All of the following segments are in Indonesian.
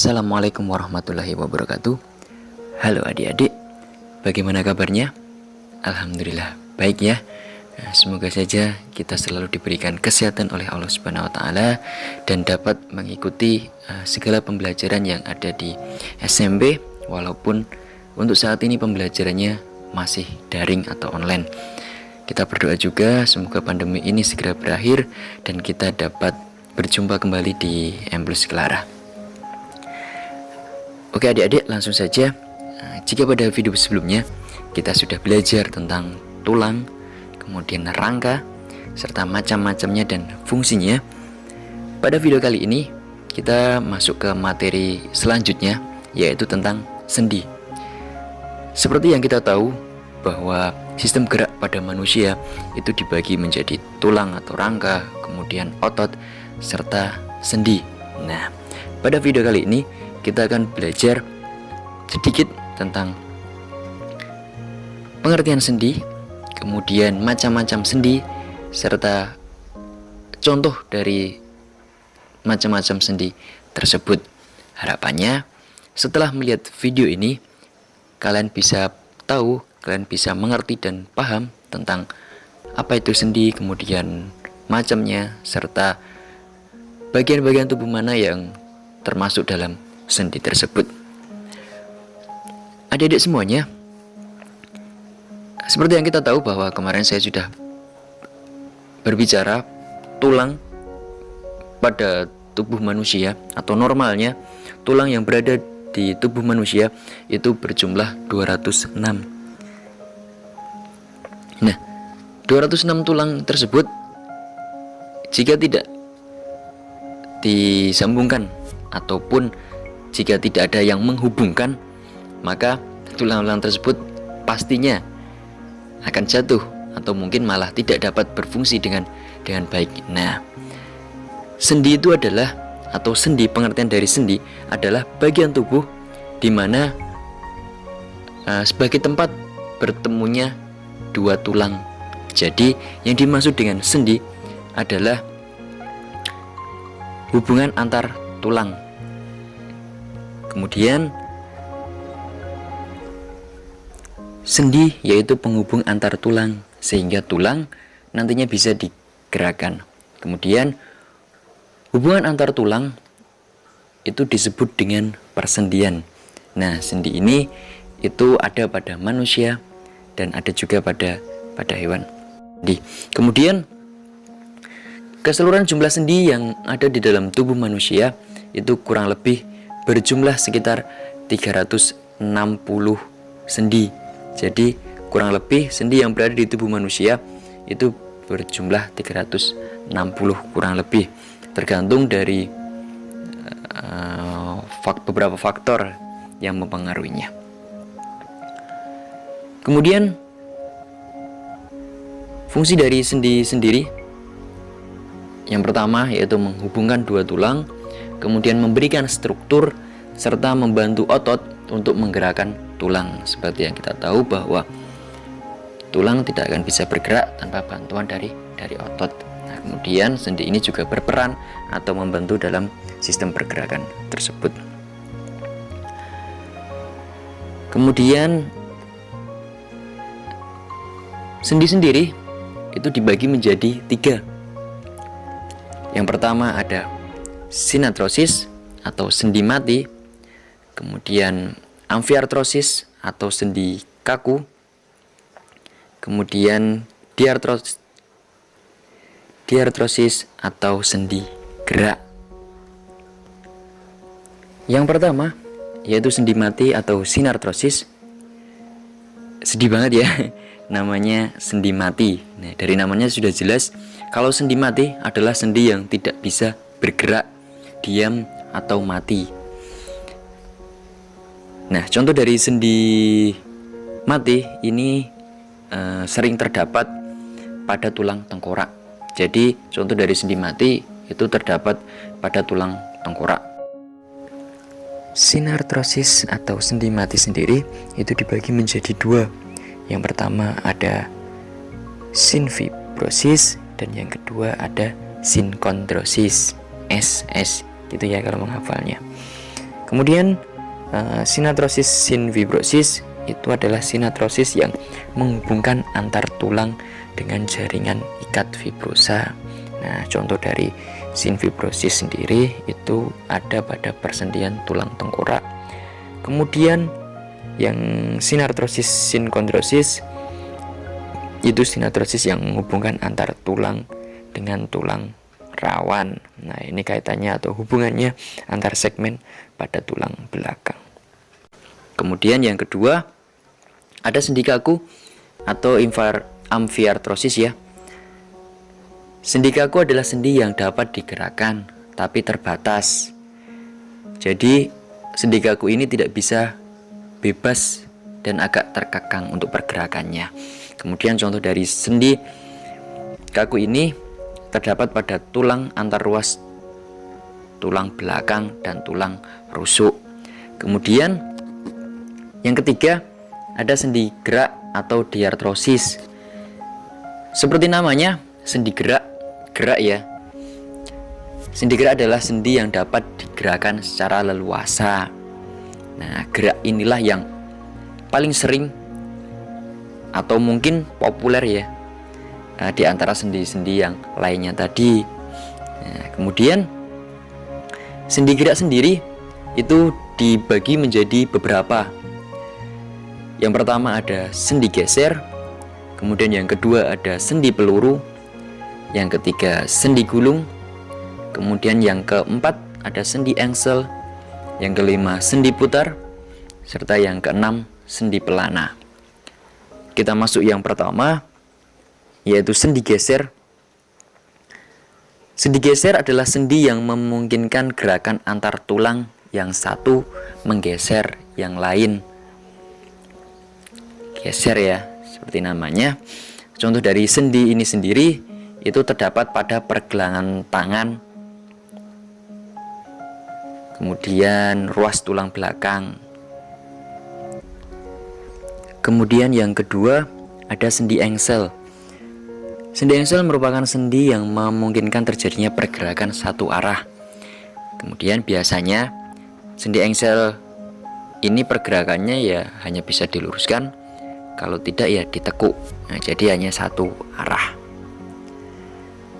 Assalamualaikum warahmatullahi wabarakatuh. Halo adik-adik, bagaimana kabarnya? Alhamdulillah baik ya. Semoga saja kita selalu diberikan kesehatan oleh Allah Subhanahu wa taala dan dapat mengikuti segala pembelajaran yang ada di SMP, walaupun untuk saat ini pembelajarannya masih daring atau online. Kita berdoa juga semoga pandemi ini segera berakhir dan kita dapat berjumpa kembali di M+ Clara. Oke adik-adik, langsung saja. Jika pada video sebelumnya kita sudah belajar tentang tulang, kemudian rangka, serta macam-macamnya dan fungsinya, pada video kali ini kita masuk ke materi selanjutnya, yaitu tentang sendi. Seperti yang kita tahu bahwa sistem gerak pada manusia itu dibagi menjadi tulang atau rangka, kemudian otot, serta sendi. Nah, pada video kali ini kita akan belajar sedikit tentang pengertian sendi, kemudian macam-macam sendi, serta contoh dari macam-macam sendi tersebut. Harapannya setelah melihat video ini, kalian bisa tahu, kalian bisa mengerti dan paham tentang apa itu sendi, kemudian macamnya, serta bagian-bagian tubuh mana yang termasuk dalam sendi tersebut. Adik-adik semuanya, seperti yang kita tahu bahwa kemarin saya sudah berbicara tulang pada tubuh manusia, atau normalnya tulang yang berada di tubuh manusia itu berjumlah 206. Nah, 206 tulang tersebut jika tidak disambungkan ataupun jika tidak ada yang menghubungkan, maka tulang-tulang tersebut pastinya akan jatuh atau mungkin malah tidak dapat berfungsi dengan baik. Nah, sendi itu adalah, atau sendi, pengertian dari sendi adalah bagian tubuh di mana sebagai tempat bertemunya dua tulang. Jadi yang dimaksud dengan sendi adalah hubungan antar tulang. Kemudian sendi yaitu penghubung antar tulang sehingga tulang nantinya bisa digerakkan. Kemudian hubungan antar tulang itu disebut dengan persendian. Nah, sendi ini itu ada pada manusia dan ada juga pada hewan. Kemudian keseluruhan jumlah sendi yang ada di dalam tubuh manusia itu kurang lebih berjumlah sekitar 360 sendi. Jadi kurang lebih sendi yang berada di tubuh manusia itu berjumlah 360 kurang lebih, tergantung dari beberapa faktor yang mempengaruhinya. Kemudian fungsi dari sendi sendiri, yang pertama yaitu menghubungkan dua tulang, kemudian memberikan struktur serta membantu otot untuk menggerakkan tulang. Seperti yang kita tahu bahwa tulang tidak akan bisa bergerak tanpa bantuan dari otot. Nah, kemudian sendi ini juga berperan atau membantu dalam sistem pergerakan tersebut. Kemudian sendi sendiri itu dibagi menjadi 3. Yang pertama ada sinartrosis atau sendi mati, kemudian amfiartrosis atau sendi kaku, kemudian diartrosis atau sendi gerak. Yang pertama yaitu sendi mati atau sinartrosis. Sedih banget ya namanya sendi mati. Nah, dari namanya sudah jelas kalau sendi mati adalah sendi yang tidak bisa bergerak, diam atau mati. Nah, contoh dari sendi mati ini sering terdapat pada tulang tengkorak. Jadi contoh dari sendi mati itu terdapat pada tulang tengkorak. Sinartrosis atau sendi mati sendiri itu dibagi menjadi 2. Yang pertama ada sinfibrosis dan yang kedua ada sinkondrosis. SS gitu ya kalau menghafalnya. Kemudian sinartrosis sinfibrosis itu adalah sinartrosis yang menghubungkan antar tulang dengan jaringan ikat fibrosa. Nah, contoh dari sinfibrosis sendiri itu ada pada persendian tulang tengkorak. Kemudian yang sinartrosis sinkondrosis itu sinartrosis yang menghubungkan antar tulang dengan tulang rawan. Nah, ini kaitannya atau hubungannya antar segmen pada tulang belakang. Kemudian yang kedua, ada sendi kaku atau amfiartrosis ya. Sendi kaku adalah sendi yang dapat digerakkan tapi terbatas. Jadi sendi kaku ini tidak bisa bebas dan agak terkekang untuk pergerakannya. Kemudian contoh dari sendi kaku ini terdapat pada tulang antar ruas tulang belakang dan tulang rusuk. Kemudian yang ketiga, ada sendi gerak atau diartrosis. Seperti namanya, sendi gerak ya. Sendi gerak adalah sendi yang dapat digerakkan secara leluasa. Nah, gerak inilah yang paling sering atau mungkin populer ya di antara sendi-sendi yang lainnya tadi. Nah, kemudian sendi gerak sendiri itu dibagi menjadi beberapa. Yang pertama ada sendi geser, kemudian yang kedua ada sendi peluru, yang ketiga sendi gulung, kemudian yang keempat ada sendi engsel, yang kelima sendi putar, serta yang keenam sendi pelana. Kita masuk yang pertama, yaitu sendi geser. Sendi geser adalah sendi yang memungkinkan gerakan antar tulang yang satu menggeser yang lain. Geser ya, seperti namanya. Contoh dari sendi ini sendiri itu terdapat pada pergelangan tangan, kemudian ruas tulang belakang. Kemudian yang kedua ada sendi engsel. Sendi engsel merupakan sendi yang memungkinkan terjadinya pergerakan satu arah. Kemudian biasanya sendi engsel ini pergerakannya ya hanya bisa diluruskan, kalau tidak ya ditekuk. Nah, jadi hanya satu arah.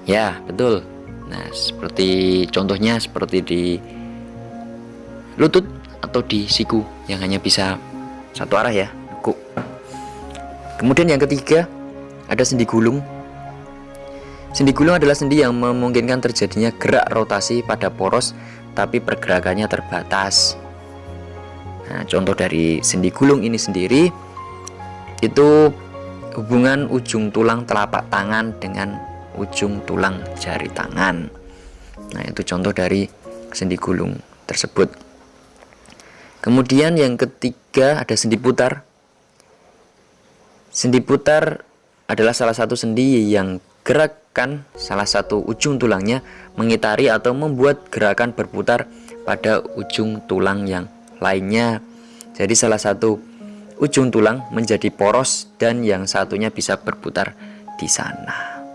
Ya, betul. Nah, seperti contohnya seperti di lutut atau di siku yang hanya bisa satu arah ya, tekuk. Kemudian yang ketiga ada sendi gulung. Sendi gulung adalah sendi yang memungkinkan terjadinya gerak rotasi pada poros tapi pergerakannya terbatas. Nah, contoh dari sendi gulung ini sendiri itu hubungan ujung tulang telapak tangan dengan ujung tulang jari tangan. Nah, itu contoh dari sendi gulung tersebut. Kemudian yang ketiga ada sendi putar. Sendi putar adalah salah satu sendi yang gerakan salah satu ujung tulangnya mengitari atau membuat gerakan berputar pada ujung tulang yang lainnya. Jadi salah satu ujung tulang menjadi poros dan yang satunya bisa berputar di sana.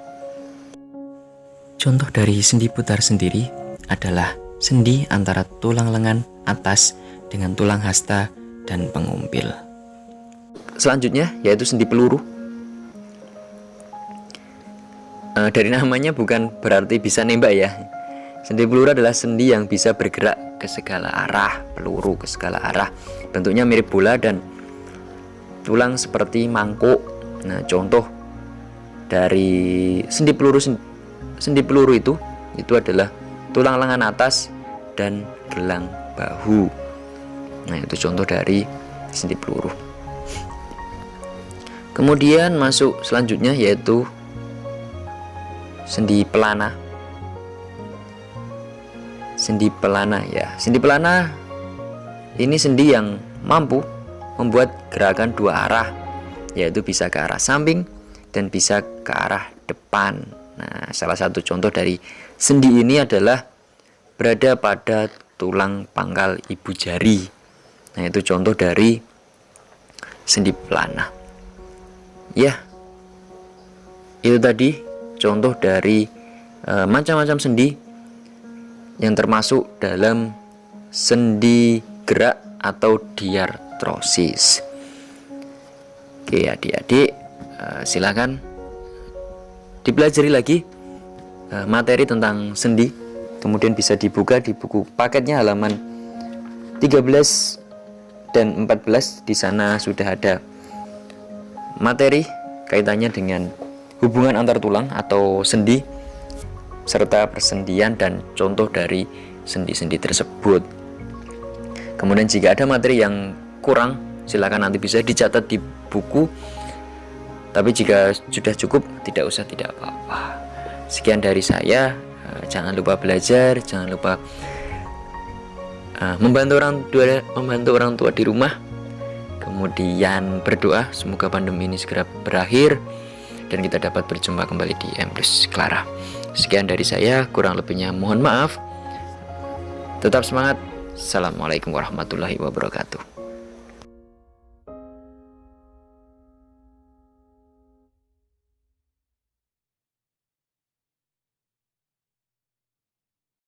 Contoh dari sendi putar sendiri adalah sendi antara tulang lengan atas dengan tulang hasta dan pengumpil. Selanjutnya yaitu sendi peluru. Dari namanya bukan berarti bisa nembak ya. Sendi peluru adalah sendi yang bisa bergerak ke segala arah, peluru ke segala arah. Bentuknya mirip bola dan tulang seperti mangkuk. Nah, contoh dari sendi peluru itu adalah tulang lengan atas dan gelang bahu. Nah, itu contoh dari sendi peluru. Kemudian masuk selanjutnya yaitu sendi pelana. Sendi pelana ya. Sendi pelana ini sendi yang mampu membuat gerakan dua arah, yaitu bisa ke arah samping dan bisa ke arah depan. Nah, salah satu contoh dari sendi ini adalah berada pada tulang pangkal ibu jari. Nah, itu contoh dari sendi pelana. Ya, itu tadi contoh dari macam-macam sendi yang termasuk dalam sendi gerak atau diartrosis. Oke adik-adik, silakan dipelajari lagi materi tentang sendi. Kemudian bisa dibuka di buku paketnya halaman 13 dan 14. Di sana sudah ada materi kaitannya dengan hubungan antar tulang atau sendi, serta persendian dan contoh dari sendi-sendi tersebut. Kemudian jika ada materi yang kurang, silakan nanti bisa dicatat di buku. Tapi jika sudah cukup, tidak usah, tidak apa-apa. Sekian dari saya. Jangan lupa belajar, jangan lupa membantu orang tua di rumah. Kemudian berdoa semoga pandemi ini segera berakhir dan kita dapat berjumpa kembali di Emrus Clara. Sekian dari saya, kurang lebihnya mohon maaf. Tetap semangat. Assalamualaikum warahmatullahi wabarakatuh.